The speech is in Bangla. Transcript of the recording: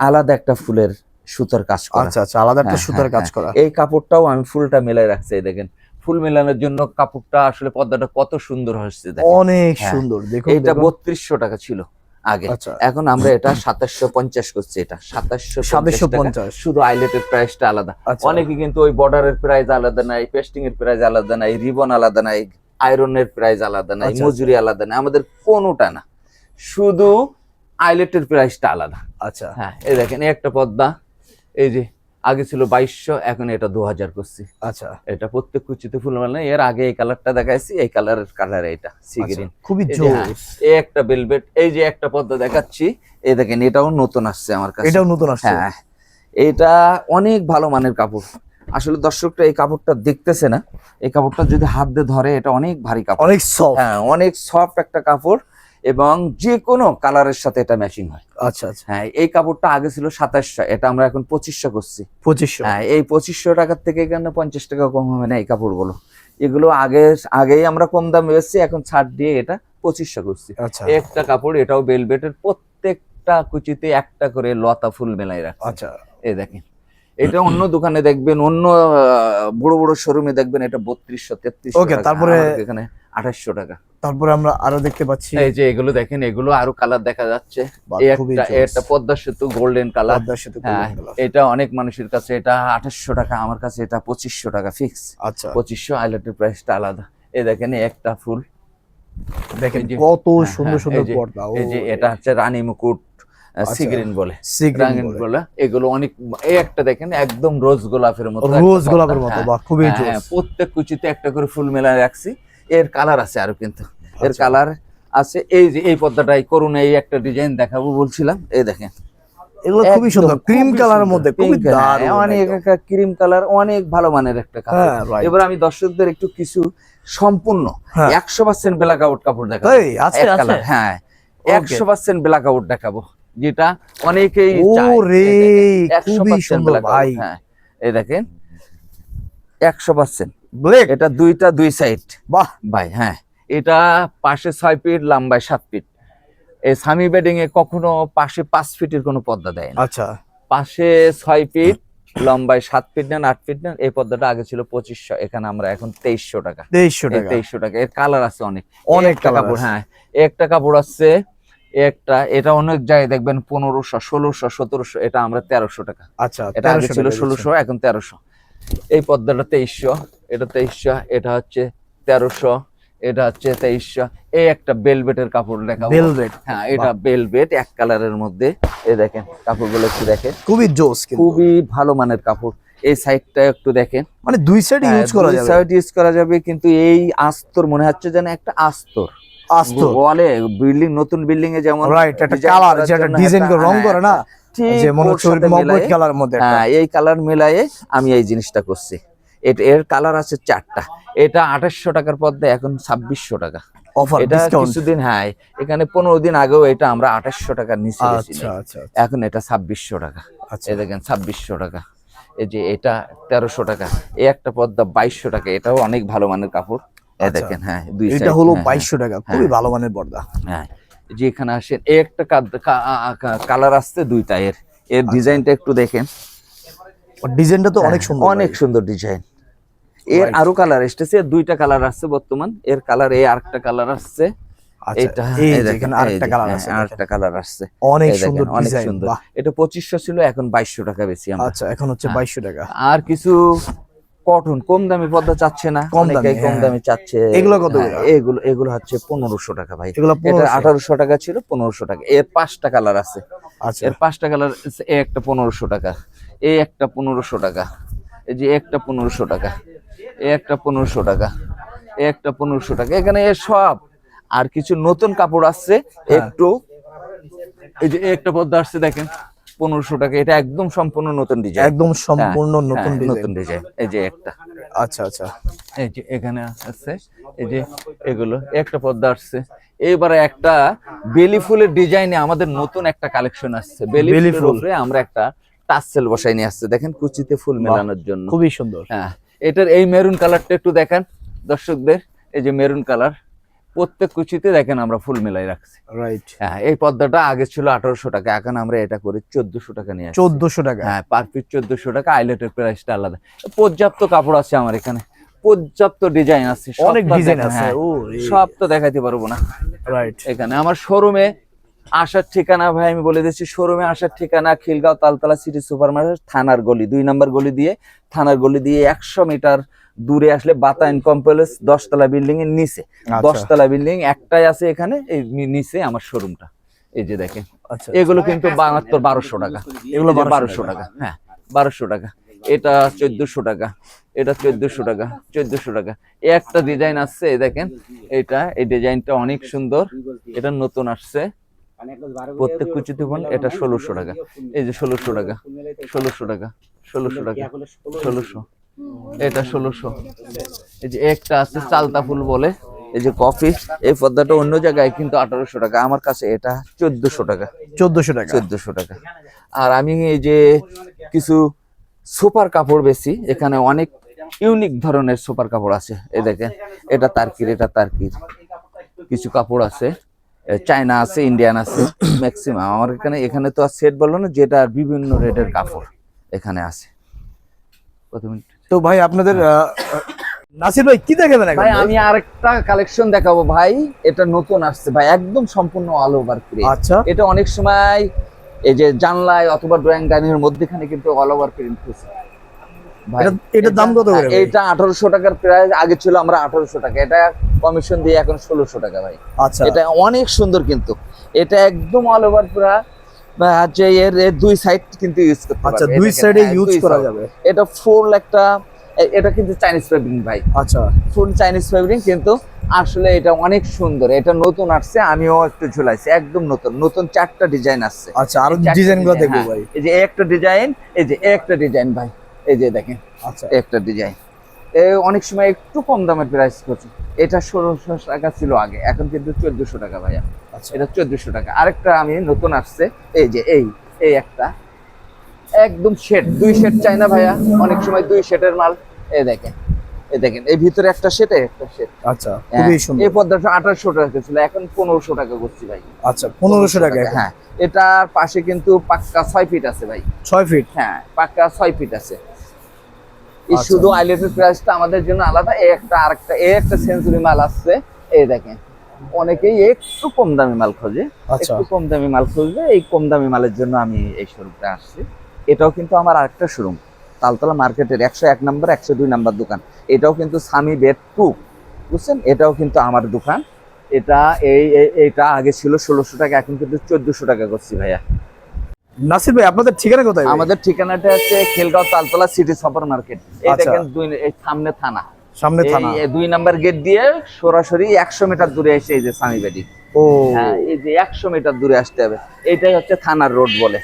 আলাদা একটা ফুলের সুতার কাজ করা। আচ্ছা আচ্ছা, আলাদা একটা সুতার কাজ করা। এই কাপড়টাও আমি ফুলটা মেলাই রাখছি, এই দেখেন ফুল মেলানোর জন্য কাপড়টা আসলে পর্দাটা কত সুন্দর হচ্ছে দেখেন, অনেক সুন্দর। দেখুন এটা 3200 টাকা ছিল আগে, আচ্ছা এখন আমরা এটা 2750 করছি। এটা 2750 শুধু আইলেটের প্রাইসটা আলাদা। অনেকে কিন্তু ওই বর্ডারের প্রাইস আলাদা নাই, পেস্টিং এর প্রাইস আলাদা নাই, রিবন আলাদা নাই, আয়রনের প্রাইস আলাদা নাই, মজুরি আলাদা নাই, আমাদের কোনোটা না, শুধু আইলেটের প্রাইসটা আলাদা। আচ্ছা হ্যাঁ, এই দেখেন এই একটা পর্দা, এই যে আগে ছিল 2200, এখন এটা 2000 করছি। আচ্ছা, এটা প্রত্যেক কুচিতে ফুল মালা। এর আগে এই কালারটা দেখাইছি, এই কালারের কালার এটা সি গ্রিন, খুবই জোস। এই একটা ভেলভেট, এই যে একটা পর্দা দেখাচ্ছি, এই দেখেন এটাও নতুন আসছে আমার কাছে, এটাও নতুন আসছে। হ্যাঁ, এটা অনেক ভালো মানের কাপড়। আসলে দর্শকরা এই কাপড়টা দেখতেছে না, এই কাপড়টা যদি হাত দিয়ে ধরে এটা অনেক ভারী কাপড়, অনেক সফট। হ্যাঁ, অনেক সফট একটা কাপড়, এবং যে কোনো কালারের সাথে এটা ম্যাচিং হয়। আচ্ছা আচ্ছা, হ্যাঁ, এই কাপড়টা আগে ছিল 2700, এটা আমরা এখন 2500 করছি। 2500। হ্যাঁ, এই 2500 টাকার থেকে এখানে 50 টাকা কম হবে না এই কাপড়গুলো। এগুলো আগেই আমরা কম দামে বেচছি, এখন ছাড় দিয়ে এটা 2500 করছি। আচ্ছা, একটা কাপড়, এটাও বেলভেটের, প্রত্যেকটা কুচিতে একটা করে লতা ফুল মেলাই রাখছে। আচ্ছা, এই দেখেন, এটা অন্য দোকানে দেখবেন, অন্য বড় বড় শোরুমে দেখবেন এটা 3200 3300 ওকে, টাকা, তারপরে এখানে 2800 টাকা। তারপরে আমরা আরো দেখতে পাচ্ছি, এই যে এগুলো দেখেন, এগুলো আরো কালার দেখা যাচ্ছে। একটা পদ্মা সেতু গোল্ডেন কালার, এটা অনেক মানুষের কাছে এটা 2800 টাকা, আমার কাছে এটা 2500 টাকা ফিক্স। আচ্ছা, 2500, আইলেটের প্রাইসটা আলাদা। এই দেখেন একটা ফুল, দেখেন কত সুন্দর সুন্দর পর্দা। এই যে এটা হচ্ছে রানী মুকুট, সি গ্রিন বলে, বলে এগুলো অনেক। এই একটা দেখেন একদম রোজ গোলাপের মতো, রোজ গোলাপের মতো, বাহ, খুবই জোস। প্রত্যেক কুচিতে একটা করে ফুল মেলায় রাখছি। এর কালার আছে আরো, কিন্তু এর কালার আছে। এই যে এই পর্দাটাই করুন, এই একটা ডিজাইন দেখাবো বলছিলাম, এই দেখেন এগুলো খুবই সুন্দর, ক্রিম কালারের মধ্যে, খুবই দারুণ, অনেক ক্রিম কালার, অনেক ভালো মানের একটা কাপড়। এবার আমি দর্শকদের একটু কিছু সম্পূর্ণ 100% ব্ল্যাক আউট কাপড় দেখাবো। হ্যাঁ, 100% ব্ল্যাক আউট দেখাবো, যেটা অনেকেই চায়। খুবই সুন্দর ভাই। হ্যাঁ, এই দেখেন 100% এটা দুই সাইড, বাহ ভাই। হ্যাঁ, এটা পাশে 6 ফিট, লম্বায় 7 ফিট। এই সামি বেডিং এ কখনো পাশে 5 ফিটের কোনো পর্দা দেয় না। আচ্ছা, পাশে 6 ফিট, লম্বায় 7 ফিট নেন, 8 ফিট নেন। এই পর্দাটা আগে ছিল 2500, এখানে আমরা এখন 2300 টাকা। 2300 টাকা। এর কালার আছে অনেক কাপড়। হ্যাঁ, একটা কাপড় আছে, এটা অনেক জায়গায় দেখবেন 1500, 1600, 1700, এটা আমরা 1300 টাকা। আচ্ছা, এটা আগে ছিল 1600, এখন 1300। এই পর্দাটা 2300, এটা 2300, এটা হচ্ছে 1300, এটা হচ্ছে 2300। এই একটা বেলভেটের কাপড় দেখাবো। বেলভেট, হ্যাঁ, এটা বেলভেট এক কালারের মধ্যে। এই দেখেন কাপড়গুলো একটু দেখেন, খুবই জোস, খুবই ভালো মানের কাপড়। এই সাইডটা একটু দেখেন, মানে দুই সাইড ইউজ করা যাবে, সাইড ইউজ করা যাবে, কিন্তু এই আস্তর মনে হচ্ছে যেন একটা আস্তর বলে বিল্ডিং, নতুন বিল্ডিং এ যেমন রাইট, একটা কালার যেটা ডিজাইন করে রং করে না, যে মনে হচ্ছে মগবুট কালার মধ্যে। হ্যাঁ, এই কালার মিলায়ে আমি এই জিনিসটা করছি। এর কালার আছে 4টা। এটা 2800 টাকার পর্দা, এখন 2600 টাকা অফার, এটা কিছুদিন। হ্যাঁ, এখানে 15 দিন আগেও এটা আমরা 2800 টাকার নিচে বেচি, এখন এটা 2600 টাকা। এই দেখেন 2600 টাকা। এই যে এটা 1300 টাকা। এই একটা পর্দা 2200 টাকা, এটাও অনেক ভালো মানের কাপড়। এই দেখেন, হ্যাঁ, এটা হলো 2200 টাকা, খুবই ভালো মানের পর্দা। হ্যাঁ, যে এখানে আসেন, এই একটা কালার আসছে 2টা। এর ডিজাইনটা একটু দেখেন, ডিজাইনটা তো অনেক সুন্দর, অনেক সুন্দর ডিজাইন। এর আরো কালার এসেছে, 2টা কালার আসছে বর্তমান। এর কালার, এই আরেকটা কালার আসছে, এটা এই দেখেন আরেকটা কালার আছে, আরেকটা কালার আসছে, অনেক সুন্দর ডিজাইন। এটা 2500 ছিল, এখন 2200 টাকা বেশি আমরা। আচ্ছা, এখন হচ্ছে 2200 টাকা। আর কিছু কটন কম দামি পর্দা চাচ্ছে না, কম দামি চাচ্ছে। এগুলো কত? এগুলো হচ্ছে 1500 টাকা ভাই। এটা 1800 টাকা ছিল, 1500 টাকা। এর 5টা কালার আছে। আচ্ছা, এর 5টা কালার। এই একটা 1500 টাকা, এই একটা 1500 টাকা, এই যে একটা 1500 টাকা, এই একটা 1500 টাকা, এই একটা 1500 টাকা। এখানে সব আর কিছু নতুন কাপড় আসছে একটু। এই যে একটা পর্দা আসছে দেখেন 1500 টাকা, এটা একদম সম্পূর্ণ নতুন ডিজাইন, একদম সম্পূর্ণ নতুন ডিজাইন। এই যে একটা, আচ্ছা আচ্ছা, এই যে এখানে আছে, এই যে এগুলো একটা পর্দা আসছে। এইবারে একটা বেলি ফুলের ডিজাইনে আমাদের নতুন একটা কালেকশন আসছে। বেলি ফুলের উপরে আমরা একটা টাসেল বসাই নিয়ে আসছে, দেখেন কুচিতে ফুল মেলানোর জন্য, খুবই সুন্দর। হ্যাঁ, এটার এই মেরুন কালারটা একটু দেখান দর্শকদের। এই যে মেরুন কালার, প্রত্যেক কুচিতে দেখেন আমরা ফুল মিলাই রাখছি। রাইট। হ্যাঁ, এই পর্দাটা আগে ছিল 1800 টাকা, এখন আমরা এটা করে 1400 টাকা নিয়ে আসছি। 1400 টাকা। হ্যাঁ, পার পিস 1400 টাকা। আইলেটের প্রাইসটা আলাদা। পর্যাপ্ত কাপড় আছে আমার এখানে, পর্যাপ্ত ডিজাইন আছে, অনেক ডিজাইন আছে। হ্যাঁ, ও সব তো দেখাইতে পারবো না। রাইট। এখানে আমার শোরুমে আসার ঠিকানা ভাই আমি বলে দিচ্ছি, শোরুমে আসার ঠিকানা Khilgaon Taltala city super market, থানার গলি 2 নম্বর গলি দিয়ে, থানার গলি দিয়ে 100 মিটার দূরে আসলে বাতায়ন কমপ্লেক্স 10 তলা বিল্ডিং এর নিচে, 10 তলা বিল্ডিং একটাই আছে এখানে, এই নিচে আমার শোরুমটা। এই যে দেখেন, আচ্ছা, এগুলো কিন্তু 1200 টাকা, এগুলো 1200 টাকা। হ্যাঁ, 1200 টাকা। এটা 1400 টাকা, এটা 1400 টাকা, 1400 টাকা। এই একটা ডিজাইন আসছে, এই দেখেন, এটা এই ডিজাইনটা অনেক সুন্দর, এটা নতুন আসছে। প্রত্যেক কুচিতে বোন এটা 1600 টাকা। এই যে 1600 টাকা, 1600 টাকা, 1600 টাকা, 1600, এটা 1600। এই যে একটা আছে চালতা ফুল বলে, এই যে কফি, এই পর্দাটা অন্য জায়গায় কিন্তু 1800 টাকা, আমার কাছে এটা 1400 টাকা। 1400 টাকা। 1400 টাকা। আর আমি এই যে কিছু সুপার কাপড় বেশি, এখানে অনেক ইউনিক ধরনের সুপার কাপড় আছে। এই দেখেন, এটা তার্কির, এটা তার্কির কিছু কাপড় আছে, চায়না আছে, ইন্ডিয়ান আছে, ম্যাক্সিমাম আমার এখানে তো আর সেট বললো না, যেটা বিভিন্ন রেটের কাপড় এখানে আছে। কত মিনিট? তো ভাই আপনাদের নাসির ভাই কি দেখাবেন এখন? ভাই আমি আরেকটা কালেকশন দেখাবো ভাই, এটা নতুন আসছে ভাই, একদম সম্পূর্ণ অল ওভার প্রিন্ট। আচ্ছা, এটা অনেক সময় এই যে জানলায় অথবা ড্রয়িং ডাইনিংয়ের মধ্যখানে কিন্তু অল ওভার প্রিন্ট করছে ভাই। এটার দাম কত করে? এটা 1800 টাকার প্রাইস, আগে ছিল আমরা 1800 টাকা, এটা কমিশন দিয়ে এখন 1600 টাকা ভাই। আচ্ছা, এটা অনেক সুন্দর, কিন্তু এটা একদম অল ওভার পুরা হচ্ছে এর দুই সাইড কিন্তু ইউজ করতে পারবে। আচ্ছা, দুই সাইডে ইউজ করা যাবে। এটা ফুল একটা, এটা কিন্তু চাইনিজ ফেব্রিক ভাই। আচ্ছা, ফুল চাইনিজ ফেব্রিক, কিন্তু আসলে এটা অনেক সুন্দর। এটা নতুন আসছে, আমিও একটু ঝুলাইছি, একদম নতুন নতুন 4টা ডিজাইন আসছে। আচ্ছা, আর ডিজাইনগুলো দেখবো ভাই। এই যে একটা ডিজাইন, এই যে একটা ডিজাইন ভাই, এই যে দেখেন, আচ্ছা, একটা ডিজাইন অনেক সময় একটু কম দামের প্রাইস করছে। এটা 1600 টাকা ছিল আগে, এখন কিন্তু 1400 টাকা ভাইয়া। আচ্ছা, এটা 1400 টাকা। আরেকটা আমি নতুন আসছে, এই যে এই একটা একদম শেড, 2 শেড চাই না ভাইয়া, অনেক সময় 2 শেডের মাল। এই দেখেন, এই দেখেন, এই ভিতরে একটা শেড, একটা শেড। আচ্ছা, খুবই সুন্দর। এই পর্দাটা 1800 টাকা ছিল, এখন 1500 টাকা করছি ভাই। আচ্ছা, 1500 টাকা। হ্যাঁ, এটার পাশে কিন্তু পাক্কা 6 ফিট আছে ভাই। 6 ফিট? হ্যাঁ, পাক্কা 6 ফিট আছে। এই আচ্ছা। শুধু আইলেটের প্রাইসটা আমাদের জন্য আলাদা। এই একটা আরেকটা, এই একটা সেঞ্চুরি মাল আসছে, এই দেখেন। অনেকেই একটু কম দামি মাল খোঁজে, আচ্ছা, একটু কম দামি মাল খুঁজবে, এই কম দামি মালের জন্য আমি এই শোরুমটা আসছি। এটাও কিন্তু আমার আরেকটা শোরুম, তালতলা মার্কেটের 101 নম্বর 102 নম্বর দোকান। এটাও কিন্তু সামি বেড 2, বুঝছেন, এটাও কিন্তু আমার দোকান। এটা এইটা আগে ছিল 1600 টাকা, এখন কিন্তু 1400 টাকা করছি ভাইয়া। নাসির ভাই আপনাদের ঠিকানা কোথায়? আমাদের ঠিকানাটা হচ্ছে Khilgaon Taltala city super market. এই আচ্ছা। দেখেন, এই সামনে থানা, সামনে থানা। এই 2 নাম্বার গেট দিয়ে সরাসরি 100 মিটার দূরে এসে এই যে সামি বেডি। ও হ্যাঁ, এই যে 100 মিটার দূরে আসতে হবে, এটাই হচ্ছে থানার রোড বলে।